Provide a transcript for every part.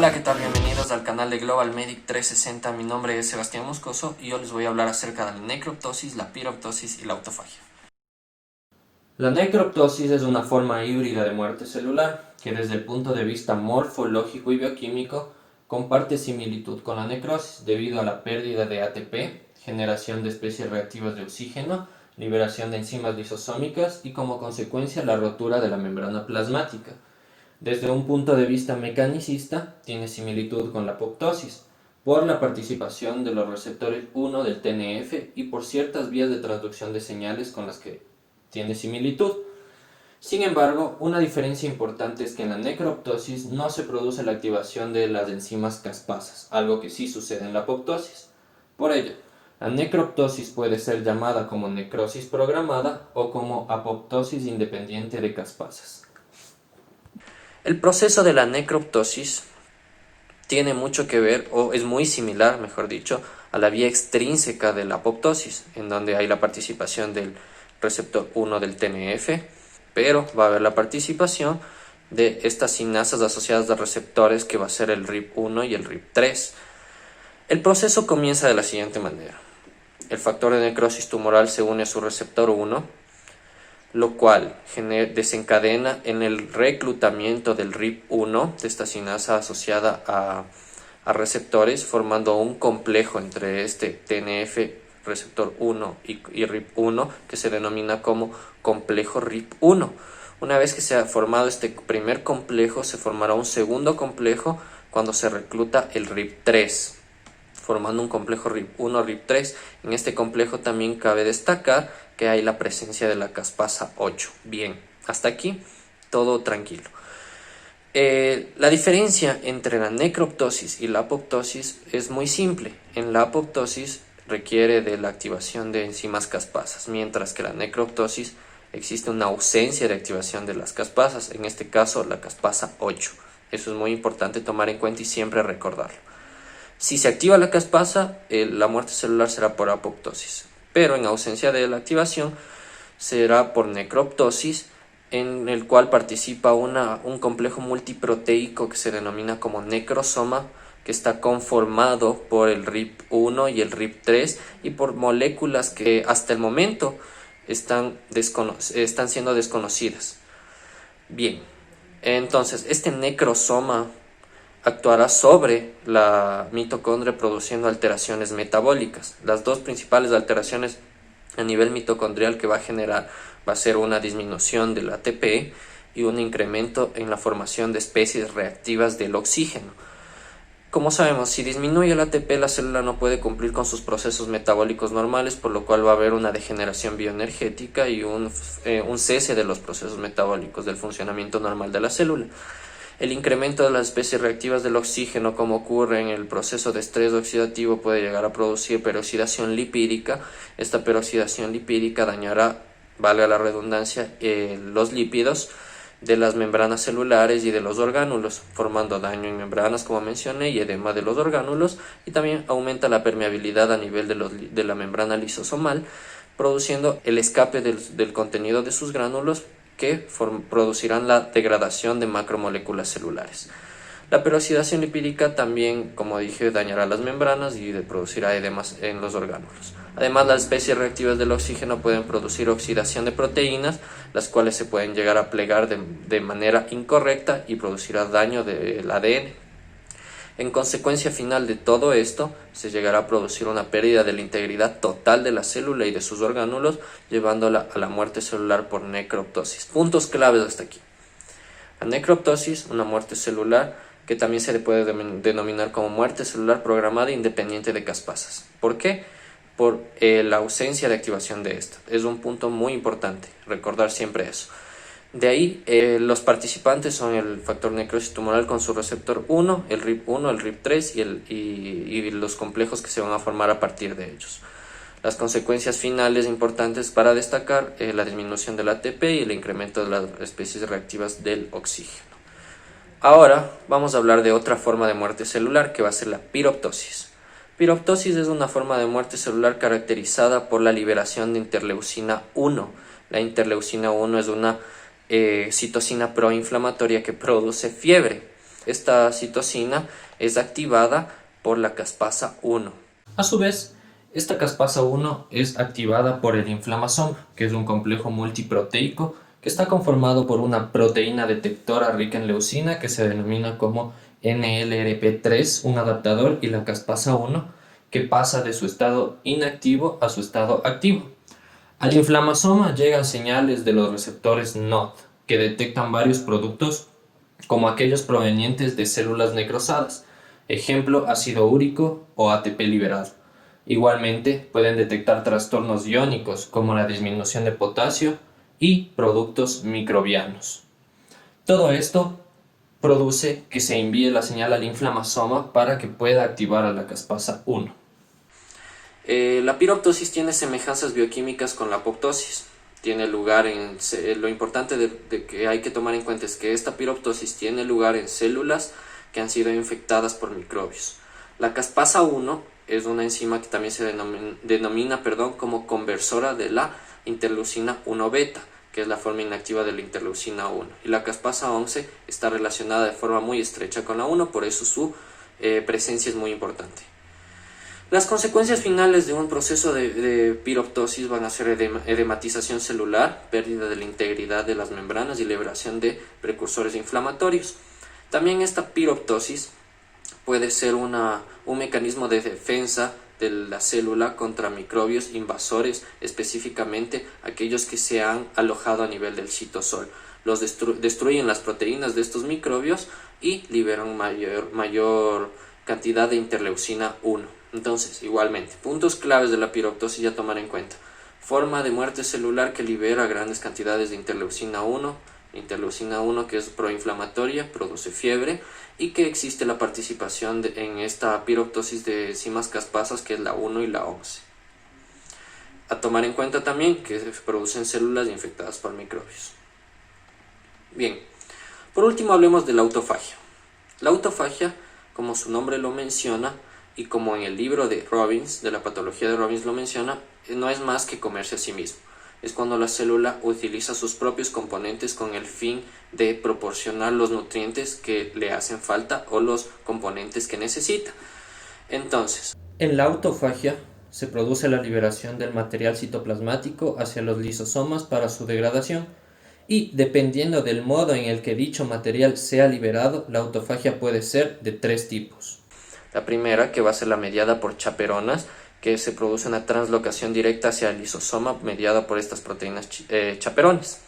Hola, ¿qué tal? Bienvenidos al canal de Global Medic 360. Mi nombre es Sebastián Moscoso y yo les voy a hablar acerca de la necroptosis, la piroptosis y la autofagia. La necroptosis es una forma híbrida de muerte celular que desde el punto de vista morfológico y bioquímico comparte similitud con la necrosis debido a la pérdida de ATP, generación de especies reactivas de oxígeno, liberación de enzimas lisosómicas y como consecuencia la rotura de la membrana plasmática. Desde un punto de vista mecanicista, tiene similitud con la apoptosis, por la participación de los receptores 1 del TNF y por ciertas vías de transducción de señales con las que tiene similitud. Sin embargo, una diferencia importante es que en la necroptosis no se produce la activación de las enzimas caspasas, algo que sí sucede en la apoptosis. Por ello, la necroptosis puede ser llamada como necrosis programada o como apoptosis independiente de caspasas. El proceso de la necroptosis tiene mucho que ver, o es muy similar, mejor dicho, a la vía extrínseca de la apoptosis, en donde hay la participación del receptor 1 del TNF, pero va a haber la participación de estas sinasas asociadas a receptores que va a ser el RIP1 y el RIP3. El proceso comienza de la siguiente manera. El factor de necrosis tumoral se une a su receptor 1, lo cual desencadena en el reclutamiento del RIP1, de esta sinasa asociada a receptores, formando un complejo entre este TNF receptor 1 y RIP1, que se denomina como complejo RIP1. Una vez que se ha formado este primer complejo, se formará un segundo complejo cuando se recluta el RIP3, formando un complejo RIP1, RIP3. En este complejo también cabe destacar que hay la presencia de la caspasa 8. Bien, hasta aquí todo tranquilo. La diferencia entre la necroptosis y la apoptosis es muy simple. En la apoptosis requiere de la activación de enzimas caspasas, mientras que la necroptosis existe una ausencia de activación de las caspasas, en este caso la caspasa 8. Eso es muy importante tomar en cuenta y siempre recordarlo. Si se activa la caspasa, la muerte celular será por apoptosis, pero en ausencia de la activación será por necroptosis, en el cual participa un complejo multiproteico que se denomina como necrosoma, que está conformado por el RIP1 y el RIP3 y por moléculas que hasta el momento están siendo desconocidas. Bien, entonces este necrosoma actuará sobre la mitocondria produciendo alteraciones metabólicas. Las dos principales alteraciones a nivel mitocondrial que va a generar va a ser una disminución del ATP y un incremento en la formación de especies reactivas del oxígeno. Como sabemos, si disminuye el ATP, la célula no puede cumplir con sus procesos metabólicos normales, por lo cual va a haber una degeneración bioenergética y un cese de los procesos metabólicos del funcionamiento normal de la célula. El incremento de las especies reactivas del oxígeno, como ocurre en el proceso de estrés oxidativo, puede llegar a producir peroxidación lipídica. Esta peroxidación lipídica dañará, valga la redundancia, los lípidos de las membranas celulares y de los orgánulos, formando daño en membranas, como mencioné, y edema de los orgánulos, y también aumenta la permeabilidad a nivel de la membrana lisosomal, produciendo el escape del contenido de sus gránulos, que producirán la degradación de macromoléculas celulares. La peroxidación lipídica también, como dije, dañará las membranas y producirá edemas en los orgánulos. Además, las especies reactivas del oxígeno pueden producir oxidación de proteínas, las cuales se pueden llegar a plegar de manera incorrecta y producirá daño del ADN. En consecuencia final de todo esto, se llegará a producir una pérdida de la integridad total de la célula y de sus orgánulos, llevándola a la muerte celular por necroptosis. Puntos claves hasta aquí. La necroptosis, una muerte celular que también se le puede denominar como muerte celular programada independiente de caspasas. ¿Por qué? Por la ausencia de activación de esta. Es un punto muy importante, recordar siempre eso. De ahí, los participantes son el factor necrosis tumoral con su receptor 1, el RIP1, el RIP3 y los complejos que se van a formar a partir de ellos. Las consecuencias finales importantes para destacar, la disminución del ATP y el incremento de las especies reactivas del oxígeno. Ahora vamos a hablar de otra forma de muerte celular, que va a ser la piroptosis. Piroptosis es una forma de muerte celular caracterizada por la liberación de interleucina 1. La interleucina 1 es una citocina proinflamatoria que produce fiebre. Esta citosina es activada por la caspasa 1. A su vez, esta caspasa 1 es activada por el inflamasoma, que es un complejo multiproteico que está conformado por una proteína detectora rica en leucina que se denomina como NLRP3, un adaptador, y la caspasa 1, que pasa de su estado inactivo a su estado activo. Al inflamasoma llegan señales de los receptores NOD, que detectan varios productos como aquellos provenientes de células necrosadas, ejemplo ácido úrico o ATP liberado. Igualmente pueden detectar trastornos iónicos como la disminución de potasio y productos microbianos. Todo esto produce que se envíe la señal al inflamasoma para que pueda activar a la caspasa 1. La piroptosis tiene semejanzas bioquímicas con la apoptosis. Tiene lugar lo importante de que hay que tomar en cuenta es que esta piroptosis tiene lugar en células que han sido infectadas por microbios. La caspasa 1 es una enzima que también se denomina como conversora de la interleucina 1 beta, que es la forma inactiva de la interleucina 1. Y la caspasa 11 está relacionada de forma muy estrecha con la 1, por eso su presencia es muy importante. Las consecuencias finales de un proceso de piroptosis van a ser edematización celular, pérdida de la integridad de las membranas y liberación de precursores inflamatorios. También esta piroptosis puede ser un mecanismo de defensa de la célula contra microbios invasores, específicamente aquellos que se han alojado a nivel del citosol. Los destruyen las proteínas de estos microbios y liberan mayor cantidad de interleucina 1. Entonces, igualmente, puntos claves de la piroptosis a tomar en cuenta. Forma de muerte celular que libera grandes cantidades de interleucina 1, que es proinflamatoria, produce fiebre, y que existe la participación en esta piroptosis de enzimas caspasas, que es la 1 y la 11. A tomar en cuenta también que se producen células infectadas por microbios. Bien, por último hablemos de la autofagia. La autofagia, como su nombre lo menciona, y como en el libro de Robbins, de la patología de Robbins lo menciona, no es más que comerse a sí mismo. Es cuando la célula utiliza sus propios componentes con el fin de proporcionar los nutrientes que le hacen falta o los componentes que necesita. Entonces, en la autofagia se produce la liberación del material citoplasmático hacia los lisosomas para su degradación, y dependiendo del modo en el que dicho material sea liberado, la autofagia puede ser de 3 tipos. La primera, que va a ser la mediada por chaperonas, que se produce una translocación directa hacia el lisosoma mediada por estas proteínas chaperones.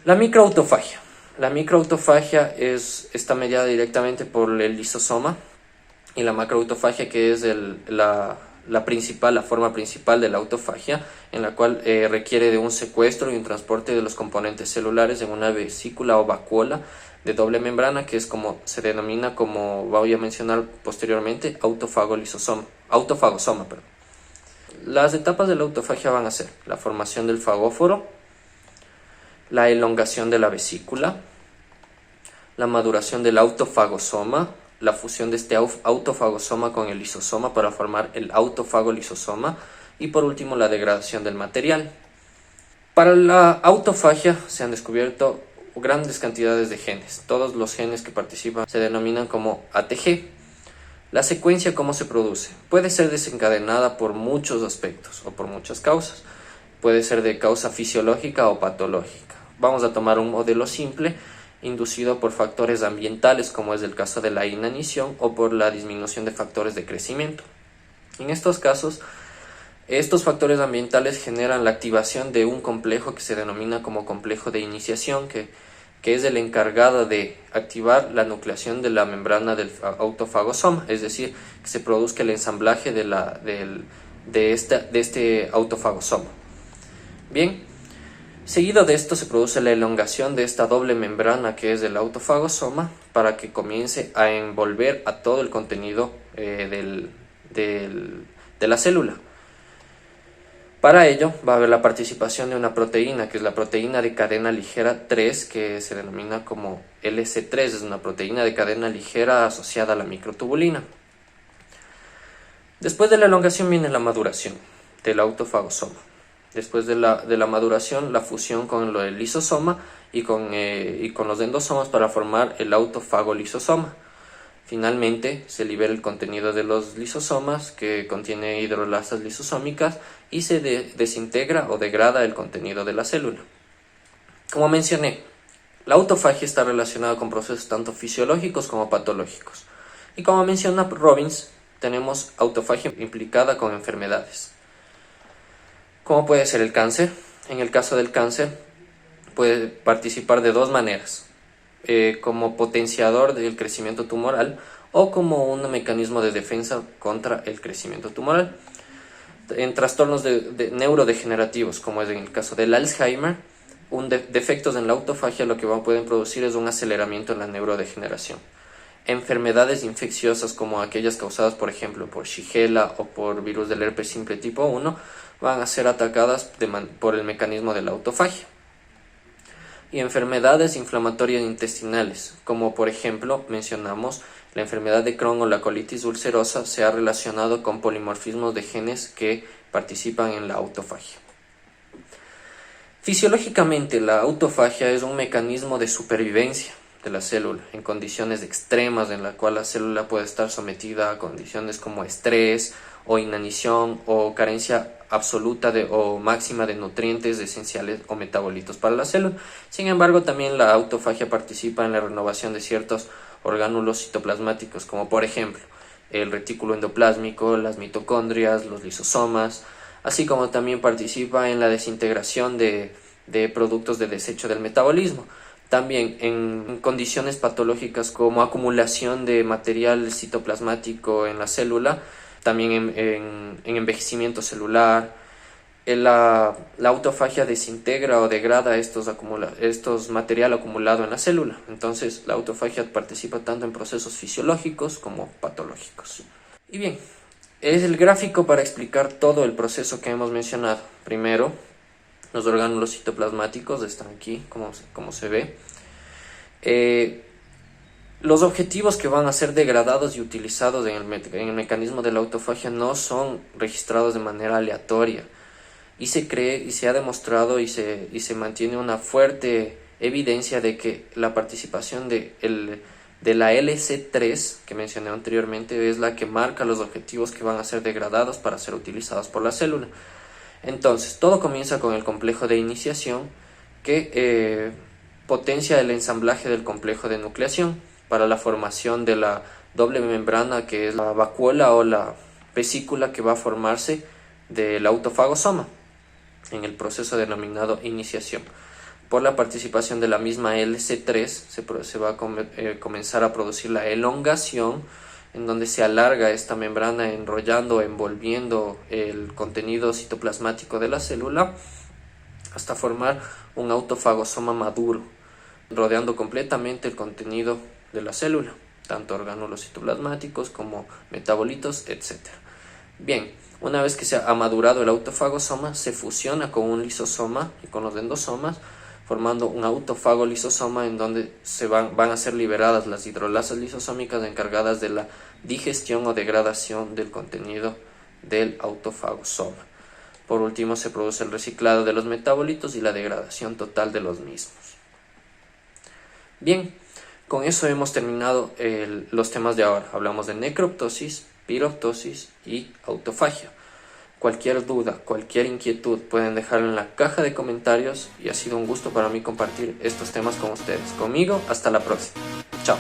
La microautofagia. La microautofagia está mediada directamente por el lisosoma, y la macroautofagia, que es la forma principal de la autofagia, en la cual requiere de un secuestro y un transporte de los componentes celulares en una vesícula o vacuola de doble membrana, que es como se denomina, como voy a mencionar posteriormente, autofagosoma. Las etapas de la autofagia van a ser la formación del fagóforo, la elongación de la vesícula, la maduración del autofagosoma, la fusión de este autofagosoma con el lisosoma para formar el autofagolisosoma, y por último la degradación del material. Para la autofagia se han descubierto grandes cantidades de genes. Todos los genes que participan se denominan como ATG. La secuencia, ¿cómo se produce? Puede ser desencadenada por muchos aspectos o por muchas causas. Puede ser de causa fisiológica o patológica. Vamos a tomar un modelo simple, inducido por factores ambientales, como es el caso de la inanición, o por la disminución de factores de crecimiento. En estos casos, estos factores ambientales generan la activación de un complejo que se denomina como complejo de iniciación, que es el encargado de activar la nucleación de la membrana del autofagosoma, es decir, que se produzca el ensamblaje de este autofagosoma. Bien, seguido de esto se produce la elongación de esta doble membrana que es el autofagosoma, para que comience a envolver a todo el contenido de la célula. Para ello va a haber la participación de una proteína, que es la proteína de cadena ligera 3, que se denomina como LC3, es una proteína de cadena ligera asociada a la microtubulina. Después de la elongación viene la maduración del autofagosoma. Después de la maduración, la fusión con el lisosoma y con los endosomas para formar el autofagolisosoma. Finalmente, se libera el contenido de los lisosomas, que contiene hidrolasas lisosómicas, y se desintegra o degrada el contenido de la célula. Como mencioné, la autofagia está relacionada con procesos tanto fisiológicos como patológicos. Y como menciona Robbins, tenemos autofagia implicada con enfermedades. ¿Cómo puede ser el cáncer? En el caso del cáncer, puede participar de dos maneras: como potenciador del crecimiento tumoral o como un mecanismo de defensa contra el crecimiento tumoral. En trastornos neurodegenerativos, como es en el caso del Alzheimer, defectos en la autofagia lo que pueden producir es un aceleramiento en la neurodegeneración. Enfermedades infecciosas como aquellas causadas, por ejemplo, por Shigella o por virus del herpes simple tipo 1, van a ser atacadas por el mecanismo de la autofagia. Y enfermedades inflamatorias intestinales, como por ejemplo mencionamos la enfermedad de Crohn o la colitis ulcerosa, se ha relacionado con polimorfismos de genes que participan en la autofagia. Fisiológicamente, la autofagia es un mecanismo de supervivencia de la célula en condiciones extremas, en la cual la célula puede estar sometida a condiciones como estrés o inanición o carencia absoluta o máxima de nutrientes esenciales o metabolitos para la célula. Sin embargo, también la autofagia participa en la renovación de ciertos orgánulos citoplasmáticos, como por ejemplo el retículo endoplásmico, las mitocondrias, los lisosomas, así como también participa en la desintegración de productos de desecho del metabolismo. También en condiciones patológicas como acumulación de material citoplasmático en la célula, también en envejecimiento celular, la autofagia desintegra o degrada estos material acumulado en la célula. Entonces la autofagia participa tanto en procesos fisiológicos como patológicos. Y bien, es el gráfico para explicar todo el proceso que hemos mencionado. Primero, los orgánulos citoplasmáticos están aquí, como se ve. Los objetivos que van a ser degradados y utilizados en el mecanismo de la autofagia no son registrados de manera aleatoria, y se cree y se ha demostrado y se mantiene una fuerte evidencia de que la participación de la LC3 que mencioné anteriormente es la que marca los objetivos que van a ser degradados para ser utilizados por la célula. Entonces, todo comienza con el complejo de iniciación, que potencia el ensamblaje del complejo de nucleación para la formación de la doble membrana, que es la vacuola o la vesícula que va a formarse del autofagosoma en el proceso denominado iniciación. Por la participación de la misma LC3 se va a comenzar a producir la elongación, en donde se alarga esta membrana enrollando, envolviendo el contenido citoplasmático de la célula hasta formar un autofagosoma maduro, rodeando completamente el contenido de la célula, tanto orgánulos citoplasmáticos como metabolitos, etc. Bien, una vez que se ha madurado el autofagosoma, se fusiona con un lisosoma y con los endosomas, formando un autofagolisosoma en donde van a ser liberadas las hidrolasas lisosómicas encargadas de la digestión o degradación del contenido del autofagosoma. Por último, se produce el reciclado de los metabolitos y la degradación total de los mismos. Bien, con eso hemos terminado los temas de ahora. Hablamos de necroptosis, piroptosis y autofagia. Cualquier duda, cualquier inquietud pueden dejarla en la caja de comentarios, y ha sido un gusto para mí compartir estos temas con ustedes. Conmigo, hasta la próxima. Chao.